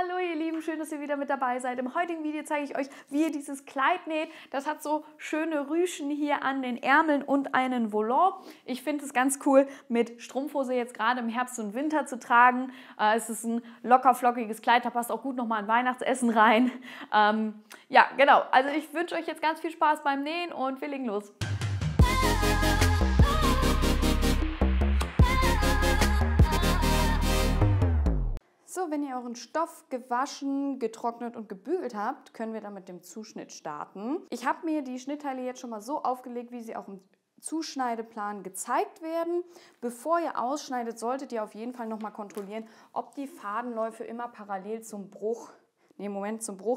Hallo ihr Lieben, schön, dass ihr wieder mit dabei seid. Im heutigen Video zeige ich euch, wie ihr dieses Kleid näht. Das hat so schöne Rüschen hier an den Ärmeln und einen Volant. Ich finde es ganz cool, mit Strumpfhose jetzt gerade im Herbst und Winter zu tragen. Es ist ein locker flockiges Kleid, da passt auch gut nochmal ein Weihnachtsessen rein. Ja, genau. Also ich wünsche euch jetzt ganz viel Spaß beim Nähen und wir legen los. So, wenn ihr euren Stoff gewaschen, getrocknet und gebügelt habt, können wir dann mit dem Zuschnitt starten. Ich habe mir die Schnittteile jetzt schon mal so aufgelegt, wie sie auch im Zuschneideplan gezeigt werden. Bevor ihr ausschneidet, solltet ihr auf jeden Fall nochmal kontrollieren, ob die Fadenläufe immer parallel zum Bruch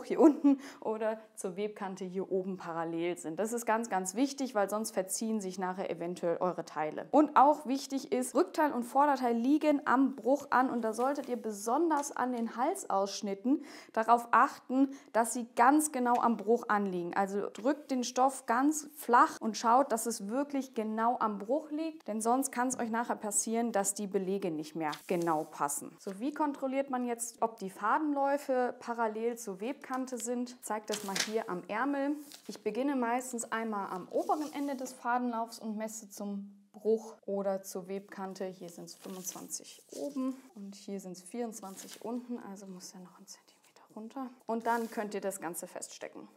hier unten oder zur Webkante hier oben parallel sind. Das ist ganz, ganz wichtig, weil sonst verziehen sich nachher eventuell eure Teile. Und auch wichtig ist, Rückteil und Vorderteil liegen am Bruch an und da solltet ihr besonders an den Halsausschnitten darauf achten, dass sie ganz genau am Bruch anliegen. Also drückt den Stoff ganz flach und schaut, dass es wirklich genau am Bruch liegt, denn sonst kann es euch nachher passieren, dass die Belege nicht mehr genau passen. So, wie kontrolliert man jetzt, ob die Fadenläufe parallel zur Webkante sind? Ich zeige das mal hier am Ärmel. Ich beginne meistens einmal am oberen Ende des Fadenlaufs und messe zum Bruch oder zur Webkante. Hier sind es 25 oben und hier sind es 24 unten, also muss ja noch ein Zentimeter runter. Und dann könnt ihr das Ganze feststecken.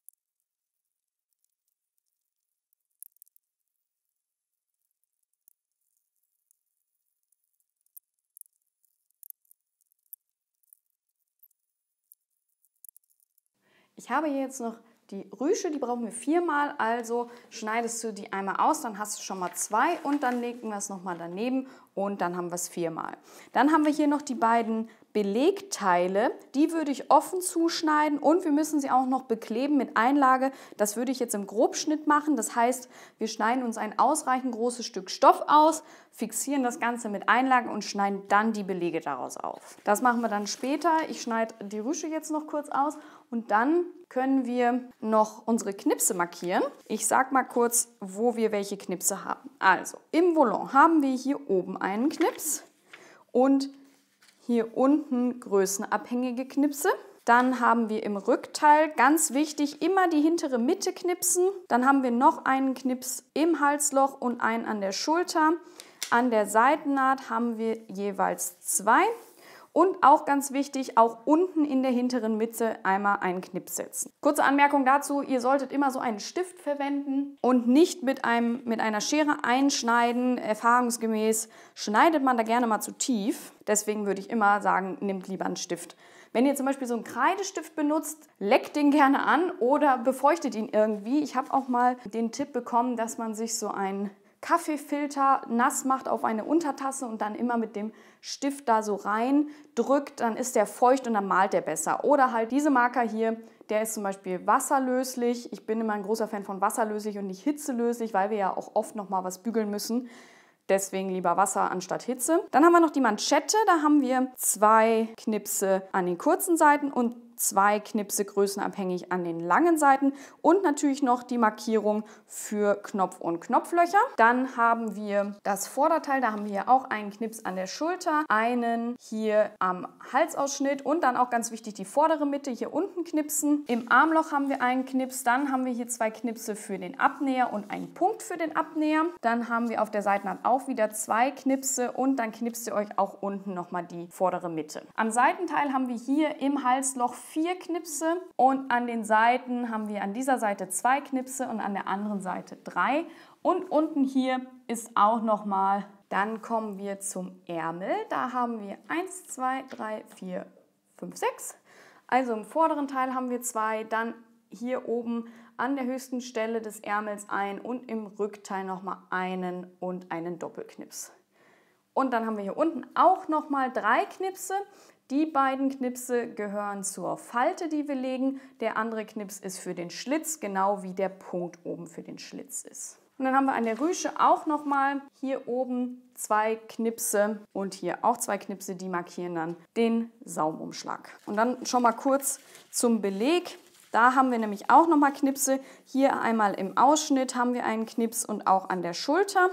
Ich habe hier jetzt noch die Rüsche, die brauchen wir 4-mal, also schneidest du die einmal aus, dann hast du schon mal 2 und dann legen wir es nochmal daneben und dann haben wir es 4-mal. Dann haben wir hier noch die beiden Belegteile, die würde ich offen zuschneiden und wir müssen sie auch noch bekleben mit Einlage. Das würde ich jetzt im Grobschnitt machen, das heißt, wir schneiden uns ein ausreichend großes Stück Stoff aus, fixieren das Ganze mit Einlage und schneiden dann die Belege daraus auf. Das machen wir dann später. Ich schneide die Rüsche jetzt noch kurz aus und dann können wir noch unsere Knipse markieren. Ich sage mal kurz, wo wir welche Knipse haben. Also, im Volant haben wir hier oben einen Knips und hier unten größenabhängige Knipse. Dann haben wir im Rückteil, ganz wichtig, immer die hintere Mitte knipsen. Dann haben wir noch einen Knips im Halsloch und einen an der Schulter. An der Seitennaht haben wir jeweils 2. Und auch ganz wichtig, auch unten in der hinteren Mitte einmal einen Knips setzen. Kurze Anmerkung dazu, ihr solltet immer so einen Stift verwenden und nicht mit einer Schere einschneiden. Erfahrungsgemäß schneidet man da gerne mal zu tief. Deswegen würde ich immer sagen, nehmt lieber einen Stift. Wenn ihr zum Beispiel so einen Kreidestift benutzt, leckt den gerne an oder befeuchtet ihn irgendwie. Ich habe auch mal den Tipp bekommen, dass man sich so einen Kaffeefilter nass macht auf eine Untertasse und dann immer mit dem Stift da so rein drückt, dann ist der feucht und dann malt der besser. Oder halt diese Marker hier, der ist zum Beispiel wasserlöslich. Ich bin immer ein großer Fan von wasserlöslich und nicht hitzelöslich, weil wir ja auch oft noch mal was bügeln müssen. Deswegen lieber Wasser anstatt Hitze. Dann haben wir noch die Manschette, da haben wir 2 Knipse an den kurzen Seiten und 2 Knipse größenabhängig an den langen Seiten und natürlich noch die Markierung für Knopf und Knopflöcher. Dann haben wir das Vorderteil, da haben wir hier auch einen Knips an der Schulter, einen hier am Halsausschnitt und dann auch ganz wichtig die vordere Mitte hier unten knipsen. Im Armloch haben wir einen Knips, dann haben wir hier 2 Knipse für den Abnäher und einen Punkt für den Abnäher. Dann haben wir auf der Seitennaht auch wieder 2 Knipse und dann knipst ihr euch auch unten nochmal die vordere Mitte. Am Seitenteil haben wir hier im Halsloch 4 Knipse und an den Seiten haben wir an dieser Seite 2 Knipse und an der anderen Seite 3 und unten hier ist auch nochmal, dann kommen wir zum Ärmel, da haben wir 1, 2, 3, 4, 5, 6, also im vorderen Teil haben wir 2, dann hier oben an der höchsten Stelle des Ärmels ein und im Rückteil nochmal einen und einen Doppelknips. Und dann haben wir hier unten auch nochmal 3 Knipse. Die beiden Knipse gehören zur Falte, die wir legen. Der andere Knips ist für den Schlitz, genau wie der Punkt oben für den Schlitz ist. Und dann haben wir an der Rüsche auch nochmal hier oben 2 Knipse und hier auch 2 Knipse, die markieren dann den Saumumschlag. Und dann schon mal kurz zum Beleg. Da haben wir nämlich auch nochmal Knipse. Hier einmal im Ausschnitt haben wir einen Knips und auch an der Schulter.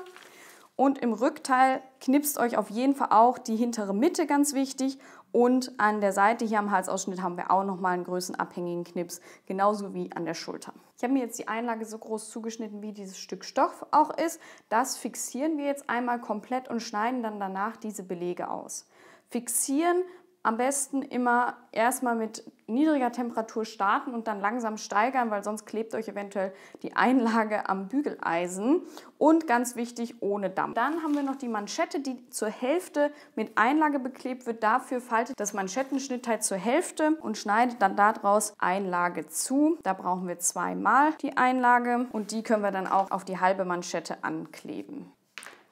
Und im Rückteil knipst euch auf jeden Fall auch die hintere Mitte, ganz wichtig, Und an der Seite hier am Halsausschnitt haben wir auch nochmal einen größenabhängigen Knips, genauso wie an der Schulter. Ich habe mir jetzt die Einlage so groß zugeschnitten, wie dieses Stück Stoff auch ist. Das fixieren wir jetzt einmal komplett und schneiden dann danach diese Belege aus. Fixieren am besten immer erstmal mit niedriger Temperatur starten und dann langsam steigern, weil sonst klebt euch eventuell die Einlage am Bügeleisen. Und ganz wichtig, ohne Dampf. Dann haben wir noch die Manschette, die zur Hälfte mit Einlage beklebt wird. Dafür faltet das Manschettenschnittteil zur Hälfte und schneidet dann daraus Einlage zu. Da brauchen wir zweimal die Einlage und die können wir dann auch auf die halbe Manschette ankleben.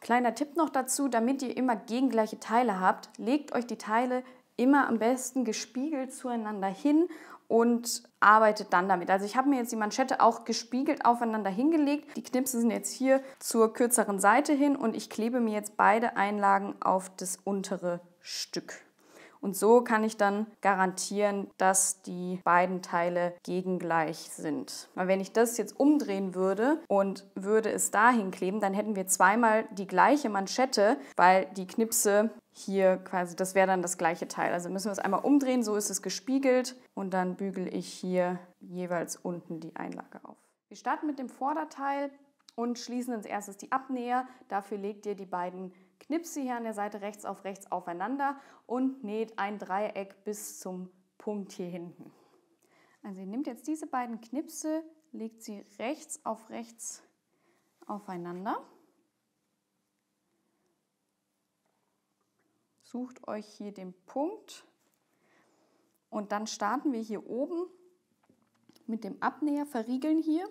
Kleiner Tipp noch dazu, damit ihr immer gegengleiche Teile habt, legt euch die Teile immer am besten gespiegelt zueinander hin und arbeitet dann damit. Also ich habe mir jetzt die Manschette auch gespiegelt aufeinander hingelegt. Die Knipse sind jetzt hier zur kürzeren Seite hin und ich klebe mir jetzt beide Einlagen auf das untere Stück. Und so kann ich dann garantieren, dass die beiden Teile gegengleich sind. Weil wenn ich das jetzt umdrehen würde und würde es dahin kleben, dann hätten wir zweimal die gleiche Manschette, weil die Knipse hier quasi, das wäre dann das gleiche Teil. Also müssen wir es einmal umdrehen, so ist es gespiegelt und dann bügele ich hier jeweils unten die Einlage auf. Wir starten mit dem Vorderteil und schließen als erstes die Abnäher. Dafür legt ihr die beiden Knipse hier an der Seite rechts aufeinander und näht ein Dreieck bis zum Punkt hier hinten. Also ihr nehmt jetzt diese beiden Knipse, legt sie rechts aufeinander. Sucht euch hier den Punkt und dann starten wir hier oben mit dem Abnäher, verriegeln hier.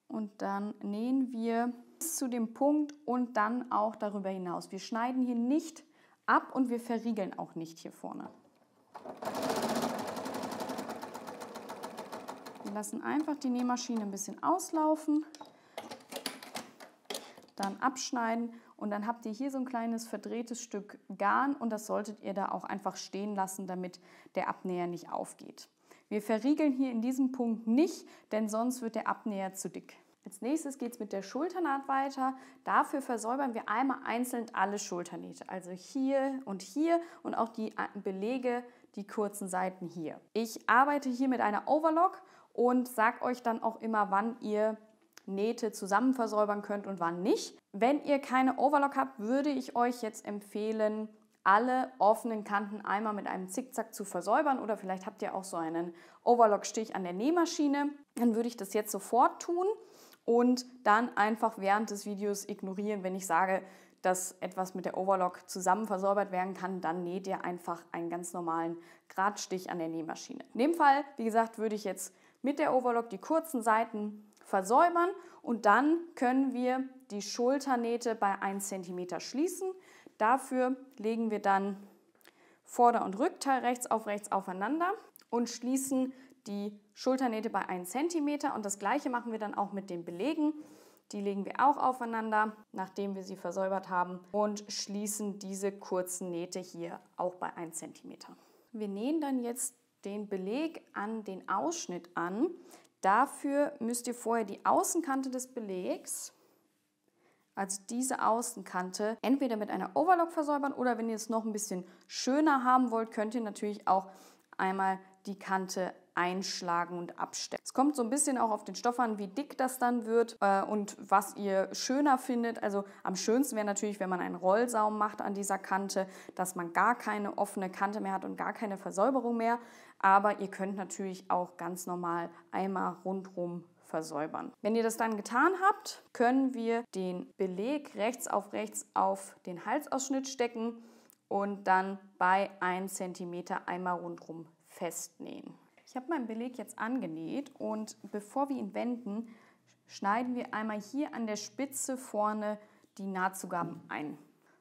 Und dann nähen wir bis zu dem Punkt und dann auch darüber hinaus. Wir schneiden hier nicht ab und wir verriegeln auch nicht hier vorne. Wir lassen einfach die Nähmaschine ein bisschen auslaufen, dann abschneiden und dann habt ihr hier so ein kleines verdrehtes Stück Garn und das solltet ihr da auch einfach stehen lassen, damit der Abnäher nicht aufgeht. Wir verriegeln hier in diesem Punkt nicht, denn sonst wird der Abnäher zu dick. Als nächstes geht es mit der Schulternaht weiter. Dafür versäubern wir einmal einzeln alle Schulternähte, also hier und auch die Belege, die kurzen Seiten hier. Ich arbeite hier mit einer Overlock und sage euch dann auch immer, wann ihr Nähte zusammen versäubern könnt und wann nicht. Wenn ihr keine Overlock habt, würde ich euch jetzt empfehlen, alle offenen Kanten einmal mit einem Zickzack zu versäubern oder vielleicht habt ihr auch so einen Overlock-Stich an der Nähmaschine. Dann würde ich das jetzt sofort tun und dann einfach während des Videos ignorieren, wenn ich sage, dass etwas mit der Overlock zusammen versäubert werden kann, dann näht ihr einfach einen ganz normalen Gradstich an der Nähmaschine. In dem Fall, wie gesagt, würde ich jetzt mit der Overlock die kurzen Seiten versäubern und dann können wir die Schulternähte bei 1 cm schließen. Dafür legen wir dann Vorder- und Rückteil rechts aufeinander und schließen die Schulternähte bei 1 cm und das gleiche machen wir dann auch mit den Belegen. Die legen wir auch aufeinander, nachdem wir sie versäubert haben und schließen diese kurzen Nähte hier auch bei 1 cm. Wir nähen dann jetzt den Beleg an den Ausschnitt an. Dafür müsst ihr vorher die Außenkante des Belegs, also diese Außenkante, entweder mit einer Overlock versäubern oder wenn ihr es noch ein bisschen schöner haben wollt, könnt ihr natürlich auch einmal die Kante einschlagen und abstecken. Es kommt so ein bisschen auch auf den Stoff an, wie dick das dann wird und was ihr schöner findet. Also am schönsten wäre natürlich, wenn man einen Rollsaum macht an dieser Kante, dass man gar keine offene Kante mehr hat und gar keine Versäuberung mehr. Aber ihr könnt natürlich auch ganz normal einmal rundherum versäubern. Wenn ihr das dann getan habt, können wir den Beleg rechts auf den Halsausschnitt stecken und dann bei 1 cm einmal rundherum festnähen. Ich habe meinen Beleg jetzt angenäht und bevor wir ihn wenden, schneiden wir einmal hier an der Spitze vorne die Nahtzugaben ein.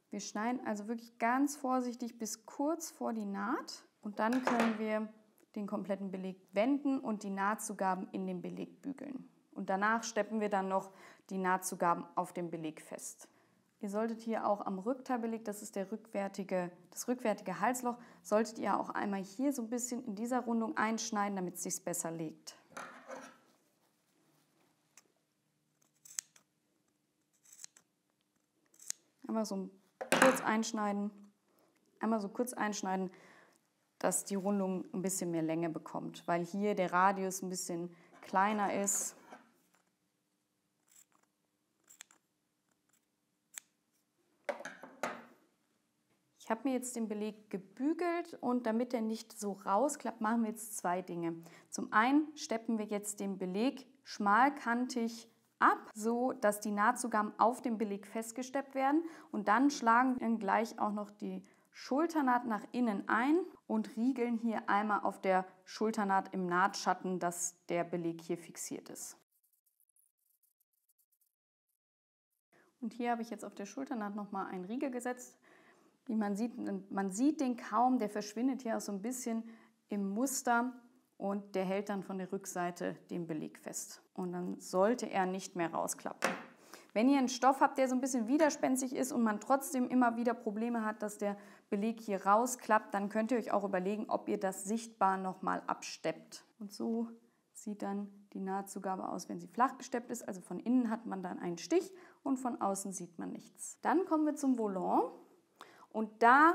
Wir schneiden also wirklich ganz vorsichtig bis kurz vor die Naht und dann können wir den kompletten Beleg wenden und die Nahtzugaben in den Beleg bügeln. Und danach steppen wir dann noch die Nahtzugaben auf dem Beleg fest. Ihr solltet hier auch am Rückteilbeleg, das ist das rückwärtige Halsloch, solltet ihr auch einmal hier so ein bisschen in dieser Rundung einschneiden, damit es sich besser legt. Einmal so kurz einschneiden. Einmal so kurz einschneiden, dass die Rundung ein bisschen mehr Länge bekommt, weil hier der Radius ein bisschen kleiner ist. Ich habe mir jetzt den Beleg gebügelt und damit er nicht so rausklappt, machen wir jetzt zwei Dinge. Zum einen steppen wir jetzt den Beleg schmalkantig ab, so dass die Nahtzugaben auf dem Beleg festgesteppt werden und dann schlagen wir gleich auch noch die Schulternaht nach innen ein und riegeln hier einmal auf der Schulternaht im Nahtschatten, dass der Beleg hier fixiert ist. Und hier habe ich jetzt auf der Schulternaht nochmal einen Riegel gesetzt. Wie man sieht den kaum, der verschwindet hier auch so ein bisschen im Muster und der hält dann von der Rückseite den Beleg fest. Und dann sollte er nicht mehr rausklappen. Wenn ihr einen Stoff habt, der so ein bisschen widerspenstig ist und man trotzdem immer wieder Probleme hat, dass der Beleg hier rausklappt, dann könnt ihr euch auch überlegen, ob ihr das sichtbar nochmal absteppt. Und so sieht dann die Nahtzugabe aus, wenn sie flach gesteppt ist. Also von innen hat man dann einen Stich und von außen sieht man nichts. Dann kommen wir zum Volant. Und da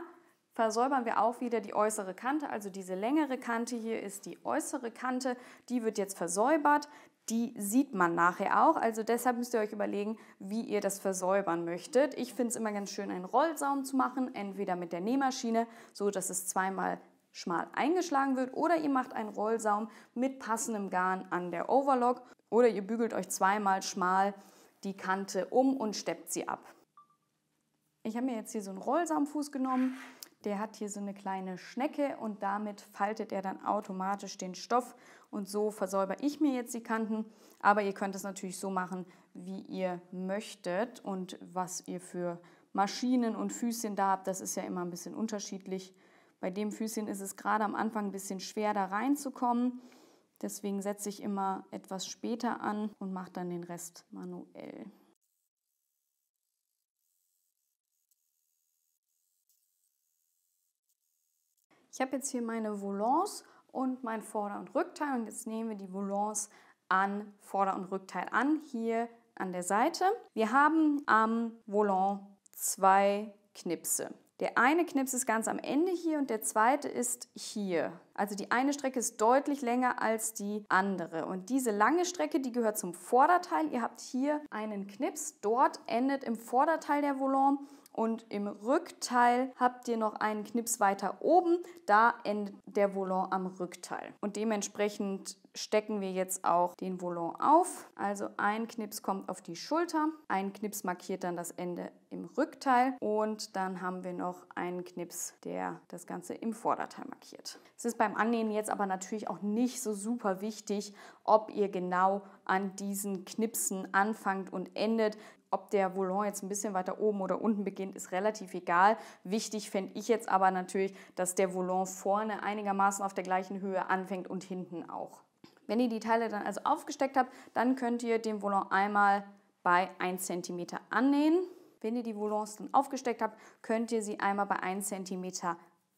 versäubern wir auch wieder die äußere Kante, also diese längere Kante hier ist die äußere Kante, die wird jetzt versäubert, die sieht man nachher auch, also deshalb müsst ihr euch überlegen, wie ihr das versäubern möchtet. Ich finde es immer ganz schön, einen Rollsaum zu machen, entweder mit der Nähmaschine, so dass es zweimal schmal eingeschlagen wird, oder ihr macht einen Rollsaum mit passendem Garn an der Overlock, oder ihr bügelt euch zweimal schmal die Kante um und steppt sie ab. Ich habe mir jetzt hier so einen Rollsaumfuß genommen, der hat hier so eine kleine Schnecke und damit faltet er dann automatisch den Stoff und so versäubere ich mir jetzt die Kanten, aber ihr könnt es natürlich so machen, wie ihr möchtet und was ihr für Maschinen und Füßchen da habt, das ist ja immer ein bisschen unterschiedlich. Bei dem Füßchen ist es gerade am Anfang ein bisschen schwer da reinzukommen, deswegen setze ich immer etwas später an und mache dann den Rest manuell. Ich habe jetzt hier meine Volants und mein Vorder- und Rückteil und jetzt nehmen wir die Volants an Vorder- und Rückteil an, hier an der Seite. Wir haben am Volant zwei Knipse. Der eine Knips ist ganz am Ende hier und der zweite ist hier. Also die eine Strecke ist deutlich länger als die andere. Und diese lange Strecke, die gehört zum Vorderteil. Ihr habt hier einen Knips, dort endet im Vorderteil der Volant. Und im Rückteil habt ihr noch einen Knips weiter oben, da endet der Volant am Rückteil. Und dementsprechend stecken wir jetzt auch den Volant auf. Also ein Knips kommt auf die Schulter, ein Knips markiert dann das Ende im Rückteil und dann haben wir noch einen Knips, der das Ganze im Vorderteil markiert. Es ist beim Annähen jetzt aber natürlich auch nicht so super wichtig, ob ihr genau an diesen Knipsen anfangt und endet. Ob der Volant jetzt ein bisschen weiter oben oder unten beginnt, ist relativ egal. Wichtig fände ich jetzt aber natürlich, dass der Volant vorne einigermaßen auf der gleichen Höhe anfängt und hinten auch. Wenn ihr die Teile dann also aufgesteckt habt, dann könnt ihr den Volant einmal bei 1 cm annähen. Wenn ihr die Volants dann aufgesteckt habt, könnt ihr sie einmal bei 1 cm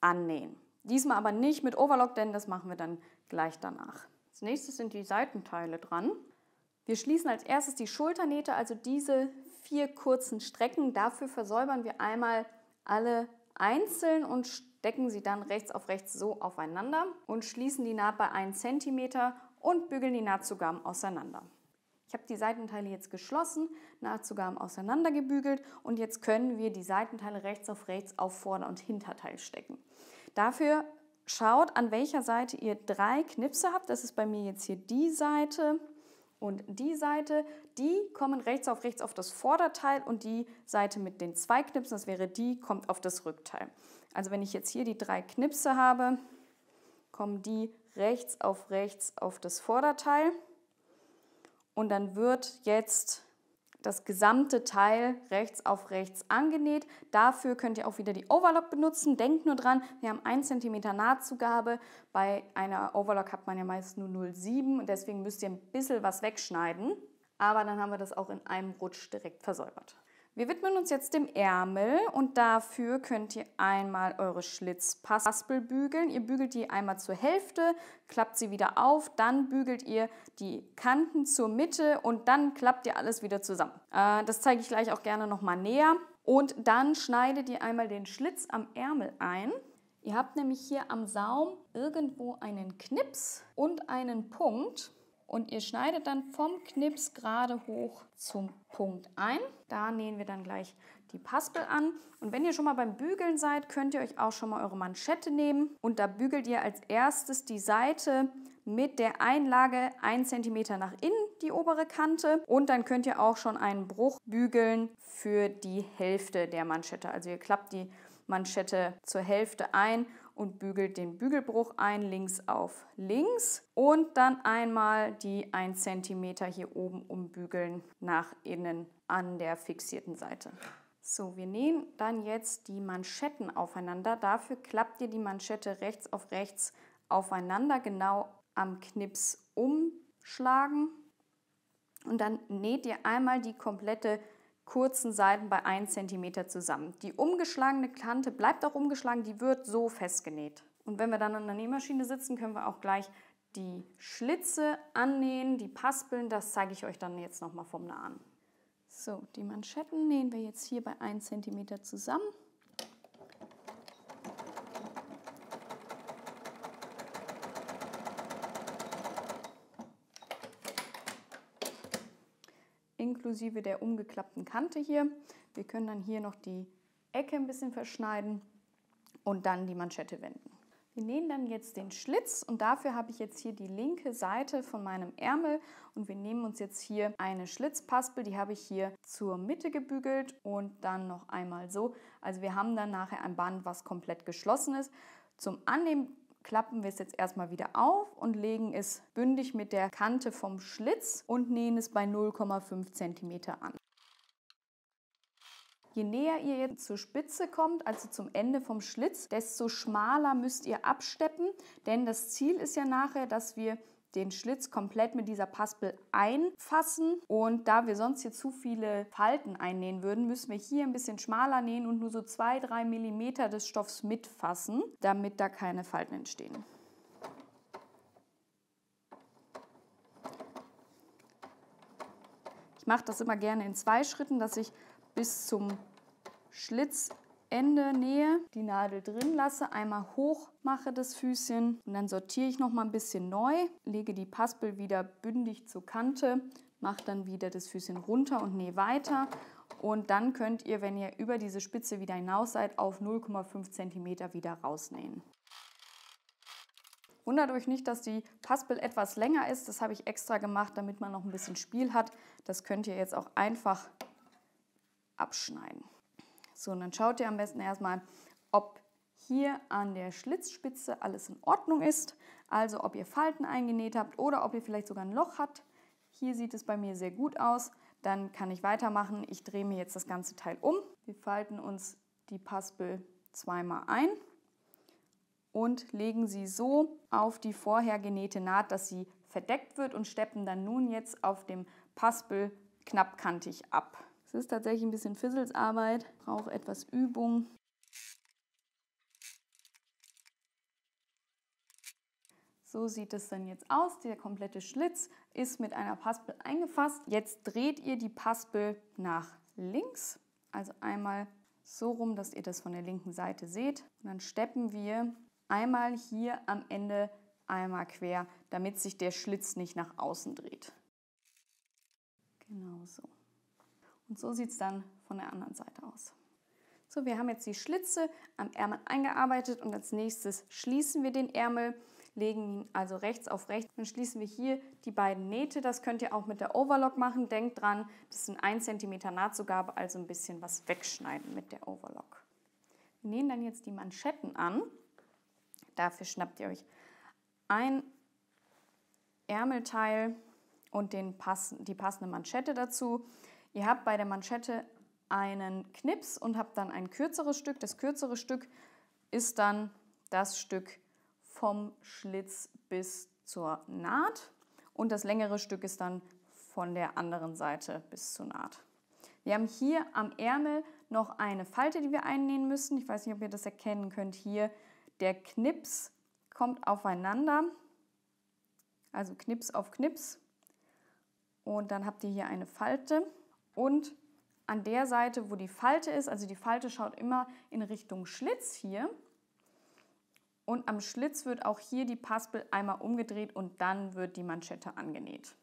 annähen. Diesmal aber nicht mit Overlock, denn das machen wir dann gleich danach. Als nächstes sind die Seitenteile dran. Wir schließen als erstes die Schulternähte, also diese 4 kurzen Strecken. Dafür versäubern wir einmal alle einzeln und stecken sie dann rechts auf rechts so aufeinander und schließen die Naht bei 1 cm und bügeln die Nahtzugaben auseinander. Ich habe die Seitenteile jetzt geschlossen, Nahtzugaben auseinander gebügelt und jetzt können wir die Seitenteile rechts auf Vorder- und Hinterteil stecken. Dafür schaut, an welcher Seite ihr 3 Knipse habt. Das ist bei mir jetzt hier die Seite. Und die Seite, die kommen rechts auf das Vorderteil und die Seite mit den 2 Knipsen, das wäre die, kommt auf das Rückteil. Also wenn ich jetzt hier die 3 Knipse habe, kommen die rechts auf das Vorderteil und dann wird jetzt das gesamte Teil rechts auf rechts angenäht. Dafür könnt ihr auch wieder die Overlock benutzen. Denkt nur dran, wir haben 1 cm Nahtzugabe. Bei einer Overlock hat man ja meist nur 0,7 und deswegen müsst ihr ein bisschen was wegschneiden. Aber dann haben wir das auch in einem Rutsch direkt versäubert. Wir widmen uns jetzt dem Ärmel und dafür könnt ihr einmal eure Schlitzpaspel bügeln. Ihr bügelt die einmal zur Hälfte, klappt sie wieder auf, dann bügelt ihr die Kanten zur Mitte und dann klappt ihr alles wieder zusammen. Das zeige ich gleich auch gerne nochmal näher. Und dann schneidet ihr einmal den Schlitz am Ärmel ein. Ihr habt nämlich hier am Saum irgendwo einen Knips und einen Punkt. Und ihr schneidet dann vom Knips gerade hoch zum Punkt ein. Da nähen wir dann gleich die Paspel an. Und wenn ihr schon mal beim Bügeln seid, könnt ihr euch auch schon mal eure Manschette nehmen. Und da bügelt ihr als erstes die Seite mit der Einlage 1 cm nach innen, die obere Kante. Und dann könnt ihr auch schon einen Bruch bügeln für die Hälfte der Manschette. Also ihr klappt die Manschette zur Hälfte ein und bügelt den Bügelbruch ein, links auf links. Und dann einmal die 1 cm hier oben umbügeln nach innen an der fixierten Seite. So, wir nähen dann jetzt die Manschetten aufeinander. Dafür klappt ihr die Manschette rechts auf rechts aufeinander, genau am Knips umschlagen. Und dann näht ihr einmal die komplette kurzen Seiten bei 1 cm zusammen. Die umgeschlagene Kante bleibt auch umgeschlagen, die wird so festgenäht. Und wenn wir dann an der Nähmaschine sitzen, können wir auch gleich die Schlitze annähen, die Paspeln, das zeige ich euch dann jetzt nochmal vom Nahen. So, die Manschetten nähen wir jetzt hier bei 1 cm zusammen. Inklusive der umgeklappten Kante hier. Wir können dann hier noch die Ecke ein bisschen verschneiden und dann die Manschette wenden. Wir nähen dann jetzt den Schlitz und dafür habe ich jetzt hier die linke Seite von meinem Ärmel und wir nehmen uns jetzt hier eine Schlitzpaspel, die habe ich hier zur Mitte gebügelt und dann noch einmal so. Also wir haben dann nachher ein Band, was komplett geschlossen ist. Zum Annehmen klappen wir es jetzt erstmal wieder auf und legen es bündig mit der Kante vom Schlitz und nähen es bei 0,5 cm an. Je näher ihr jetzt zur Spitze kommt, also zum Ende vom Schlitz, desto schmaler müsst ihr absteppen, denn das Ziel ist ja nachher, dass wir den Schlitz komplett mit dieser Paspel einfassen und da wir sonst hier zu viele Falten einnähen würden, müssen wir hier ein bisschen schmaler nähen und nur so 2-3 mm des Stoffs mitfassen, damit da keine Falten entstehen. Ich mache das immer gerne in 2 Schritten, dass ich bis zum Schlitzende nähe, die Nadel drin lasse, einmal hoch mache das Füßchen und dann sortiere ich noch mal ein bisschen neu, lege die Paspel wieder bündig zur Kante, mache dann wieder das Füßchen runter und nähe weiter und dann könnt ihr, wenn ihr über diese Spitze wieder hinaus seid, auf 0,5 cm wieder rausnähen. Wundert euch nicht, dass die Paspel etwas länger ist, das habe ich extra gemacht, damit man noch ein bisschen Spiel hat. Das könnt ihr jetzt auch einfach abschneiden. So, und dann schaut ihr am besten erstmal, ob hier an der Schlitzspitze alles in Ordnung ist, also ob ihr Falten eingenäht habt oder ob ihr vielleicht sogar ein Loch habt. Hier sieht es bei mir sehr gut aus, dann kann ich weitermachen. Ich drehe mir jetzt das ganze Teil um. Wir falten uns die Paspel zweimal ein und legen sie so auf die vorher genähte Naht, dass sie verdeckt wird und steppen dann nun jetzt auf dem Paspel knappkantig ab. Es ist tatsächlich ein bisschen Fizzelsarbeit, braucht etwas Übung. So sieht es dann jetzt aus. Der komplette Schlitz ist mit einer Paspel eingefasst. Jetzt dreht ihr die Paspel nach links, also einmal so rum, dass ihr das von der linken Seite seht. Und dann steppen wir einmal hier am Ende einmal quer, damit sich der Schlitz nicht nach außen dreht. Genau so. Und so sieht es dann von der anderen Seite aus. So, wir haben jetzt die Schlitze am Ärmel eingearbeitet und als nächstes schließen wir den Ärmel, legen ihn also rechts auf rechts. Dann schließen wir hier die beiden Nähte. Das könnt ihr auch mit der Overlock machen. Denkt dran, das sind 1 cm Nahtzugabe, also ein bisschen was wegschneiden mit der Overlock. Wir nähen dann jetzt die Manschetten an. Dafür schnappt ihr euch ein Ärmelteil und die passende Manschette dazu. Ihr habt bei der Manschette einen Knips und habt dann ein kürzeres Stück. Das kürzere Stück ist dann das Stück vom Schlitz bis zur Naht und das längere Stück ist dann von der anderen Seite bis zur Naht. Wir haben hier am Ärmel noch eine Falte, die wir einnähen müssen. Ich weiß nicht, ob ihr das erkennen könnt. Hier der Knips kommt aufeinander, also Knips auf Knips und dann habt ihr hier eine Falte. Und an der Seite, wo die Falte ist. Also die Falte schaut immer in Richtung Schlitz hier. Und am Schlitz wird auch hier die Paspel einmal umgedreht und dann wird die Manschette angenäht.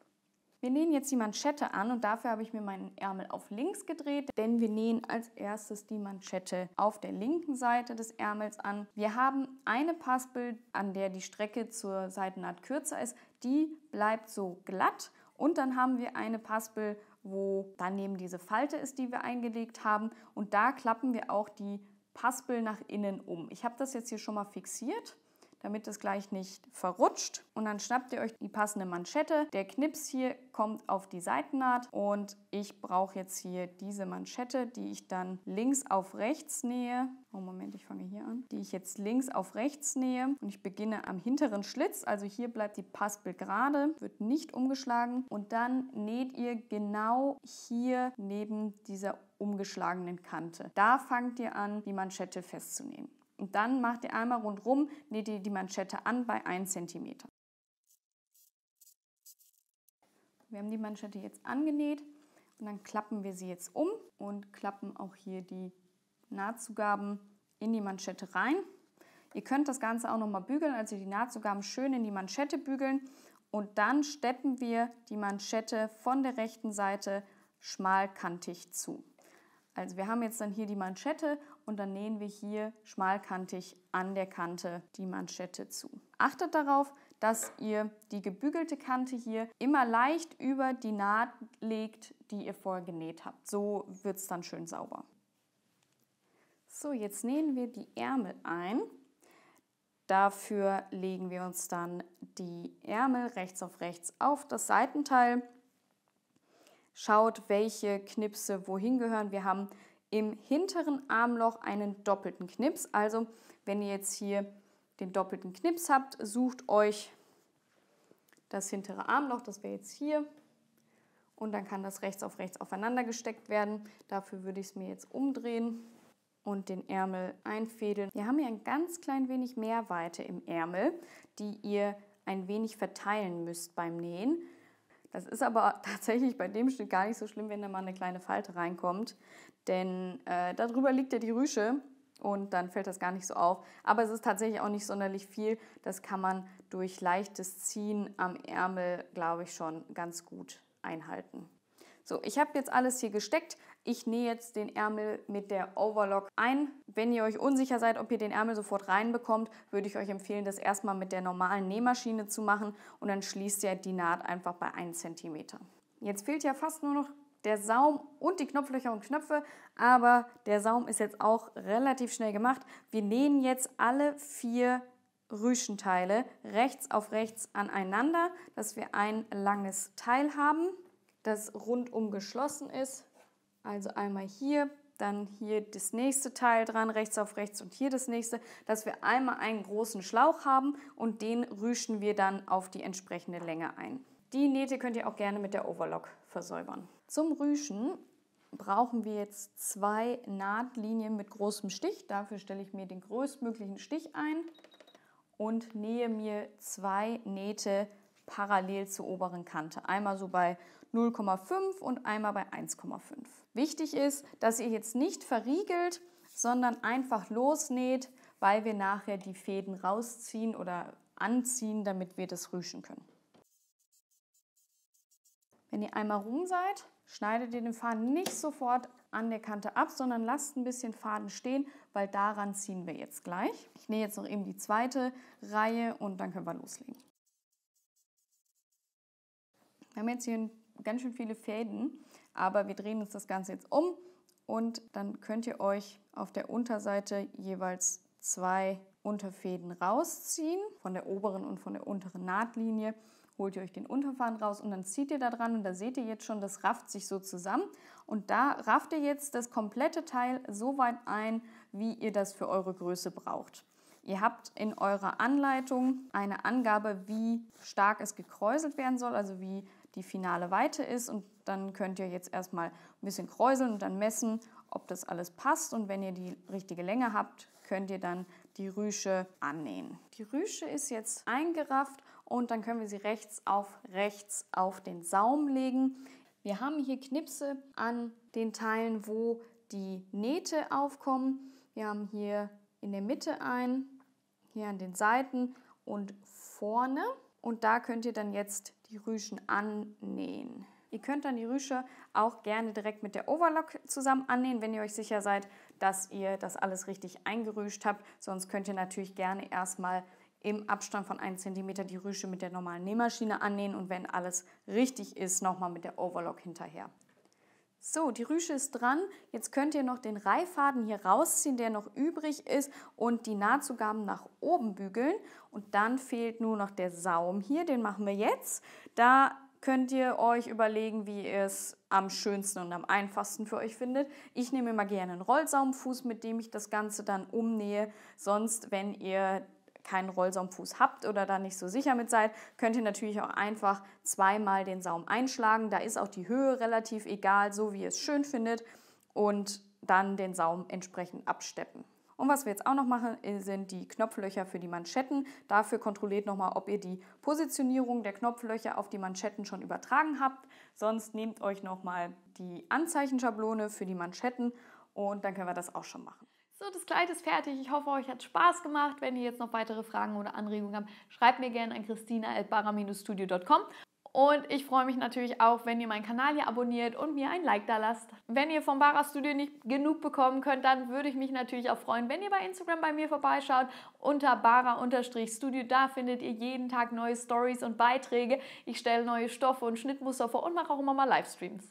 Wir nähen jetzt die Manschette an und dafür habe ich mir meinen Ärmel auf links gedreht, denn wir nähen als erstes die Manschette auf der linken Seite des Ärmels an. Wir haben eine Paspel, an der die Strecke zur Seitennaht kürzer ist, die bleibt so glatt und dann haben wir eine Paspel, wo daneben diese Falte ist, die wir eingelegt haben und da klappen wir auch die Paspel nach innen um. Ich habe das jetzt hier schon mal fixiert, damit es gleich nicht verrutscht. Und dann schnappt ihr euch die passende Manschette. Der Knips hier kommt auf die Seitennaht und ich brauche jetzt hier diese Manschette, die ich dann links auf rechts nähe. Oh Moment, ich fange hier an. Die ich jetzt links auf rechts nähe und ich beginne am hinteren Schlitz. Also hier bleibt die Paspel gerade, wird nicht umgeschlagen. Und dann näht ihr genau hier neben dieser umgeschlagenen Kante. Da fangt ihr an, die Manschette festzunähen. Und dann macht ihr einmal rundherum, näht ihr die Manschette an bei 1 cm. Wir haben die Manschette jetzt angenäht und dann klappen wir sie jetzt um und klappen auch hier die Nahtzugaben in die Manschette rein. Ihr könnt das Ganze auch nochmal bügeln, also die Nahtzugaben schön in die Manschette bügeln und dann steppen wir die Manschette von der rechten Seite schmalkantig zu. Also wir haben jetzt dann hier die Manschette und dann nähen wir hier schmalkantig an der Kante die Manschette zu. Achtet darauf, dass ihr die gebügelte Kante hier immer leicht über die Naht legt, die ihr vorher genäht habt. So wird es dann schön sauber. So, jetzt nähen wir die Ärmel ein. Dafür legen wir uns dann die Ärmel rechts auf das Seitenteil. Schaut, welche Knipse wohin gehören. Wir haben im hinteren Armloch einen doppelten Knips. Also wenn ihr jetzt hier den doppelten Knips habt, sucht euch das hintere Armloch, das wäre jetzt hier. Und dann kann das rechts aufeinander gesteckt werden. Dafür würde ich es mir jetzt umdrehen und den Ärmel einfädeln. Wir haben hier ein ganz klein wenig Mehrweite im Ärmel, die ihr ein wenig verteilen müsst beim Nähen. Das ist aber tatsächlich bei dem Stück gar nicht so schlimm, wenn da mal eine kleine Falte reinkommt, denn darüber liegt ja die Rüsche und dann fällt das gar nicht so auf. Aber es ist tatsächlich auch nicht sonderlich viel, das kann man durch leichtes Ziehen am Ärmel, glaube ich, schon ganz gut einhalten. So, ich habe jetzt alles hier gesteckt. Ich nähe jetzt den Ärmel mit der Overlock ein. Wenn ihr euch unsicher seid, ob ihr den Ärmel sofort reinbekommt, würde ich euch empfehlen, das erstmal mit der normalen Nähmaschine zu machen und dann schließt ihr die Naht einfach bei 1 cm. Jetzt fehlt ja fast nur noch der Saum und die Knopflöcher und Knöpfe, aber der Saum ist jetzt auch relativ schnell gemacht. Wir nähen jetzt alle 4 Rüschenteile rechts auf rechts aneinander, dass wir ein langes Teil haben, das rundum geschlossen ist. Also einmal hier, dann hier das nächste Teil dran, rechts auf rechts und hier das nächste, dass wir einmal einen großen Schlauch haben und den rüschen wir dann auf die entsprechende Länge ein. Die Nähte könnt ihr auch gerne mit der Overlock versäubern. Zum Rüschen brauchen wir jetzt 2 Nahtlinien mit großem Stich. Dafür stelle ich mir den größtmöglichen Stich ein und nähe mir 2 Nähte parallel zur oberen Kante. Einmal so bei 0,5 und einmal bei 1,5. Wichtig ist, dass ihr jetzt nicht verriegelt, sondern einfach losnäht, weil wir nachher die Fäden rausziehen oder anziehen, damit wir das rüschen können. Wenn ihr einmal rum seid, schneidet ihr den Faden nicht sofort an der Kante ab, sondern lasst ein bisschen Faden stehen, weil daran ziehen wir jetzt gleich. Ich nähe jetzt noch eben die zweite Reihe und dann können wir loslegen. Wir haben jetzt hier ganz schön viele Fäden, aber wir drehen uns das Ganze jetzt um und dann könnt ihr euch auf der Unterseite jeweils 2 Unterfäden rausziehen. Von der oberen und von der unteren Nahtlinie holt ihr euch den Unterfaden raus und dann zieht ihr da dran und da seht ihr jetzt schon, das rafft sich so zusammen und da rafft ihr jetzt das komplette Teil so weit ein, wie ihr das für eure Größe braucht. Ihr habt in eurer Anleitung eine Angabe, wie stark es gekräuselt werden soll, also wie die finale Weite ist und dann könnt ihr jetzt erstmal ein bisschen kräuseln und dann messen, ob das alles passt und wenn ihr die richtige Länge habt, könnt ihr dann die Rüsche annähen. Die Rüsche ist jetzt eingerafft und dann können wir sie rechts auf den Saum legen. Wir haben hier Knipse an den Teilen, wo die Nähte aufkommen. Wir haben hier in der Mitte einen, hier an den Seiten und vorne. Und da könnt ihr dann jetzt die Rüschen annähen. Ihr könnt dann die Rüsche auch gerne direkt mit der Overlock zusammen annähen, wenn ihr euch sicher seid, dass ihr das alles richtig eingerüscht habt. Sonst könnt ihr natürlich gerne erstmal im Abstand von 1 cm die Rüsche mit der normalen Nähmaschine annähen und wenn alles richtig ist, nochmal mit der Overlock hinterher. So, die Rüsche ist dran. Jetzt könnt ihr noch den Reihfaden hier rausziehen, der noch übrig ist und die Nahtzugaben nach oben bügeln. Und dann fehlt nur noch der Saum hier, den machen wir jetzt. Da könnt ihr euch überlegen, wie ihr es am schönsten und am einfachsten für euch findet. Ich nehme immer gerne einen Rollsaumfuß, mit dem ich das Ganze dann umnähe. Sonst, wenn ihr keinen Rollsaumfuß habt oder da nicht so sicher mit seid, könnt ihr natürlich auch einfach zweimal den Saum einschlagen. Da ist auch die Höhe relativ egal, so wie ihr es schön findet und dann den Saum entsprechend absteppen. Und was wir jetzt auch noch machen, sind die Knopflöcher für die Manschetten. Dafür kontrolliert nochmal, ob ihr die Positionierung der Knopflöcher auf die Manschetten schon übertragen habt. Sonst nehmt euch nochmal die Anzeichenschablone für die Manschetten und dann können wir das auch schon machen. So, das Kleid ist fertig. Ich hoffe, euch hat Spaß gemacht. Wenn ihr jetzt noch weitere Fragen oder Anregungen habt, schreibt mir gerne an christina@bara-studio.com. Und ich freue mich natürlich auch, wenn ihr meinen Kanal hier abonniert und mir ein Like da lasst. Wenn ihr vom Bara Studio nicht genug bekommen könnt, dann würde ich mich natürlich auch freuen, wenn ihr bei Instagram bei mir vorbeischaut unter bara_studio. Da findet ihr jeden Tag neue Stories und Beiträge. Ich stelle neue Stoffe und Schnittmuster vor und mache auch immer mal Livestreams.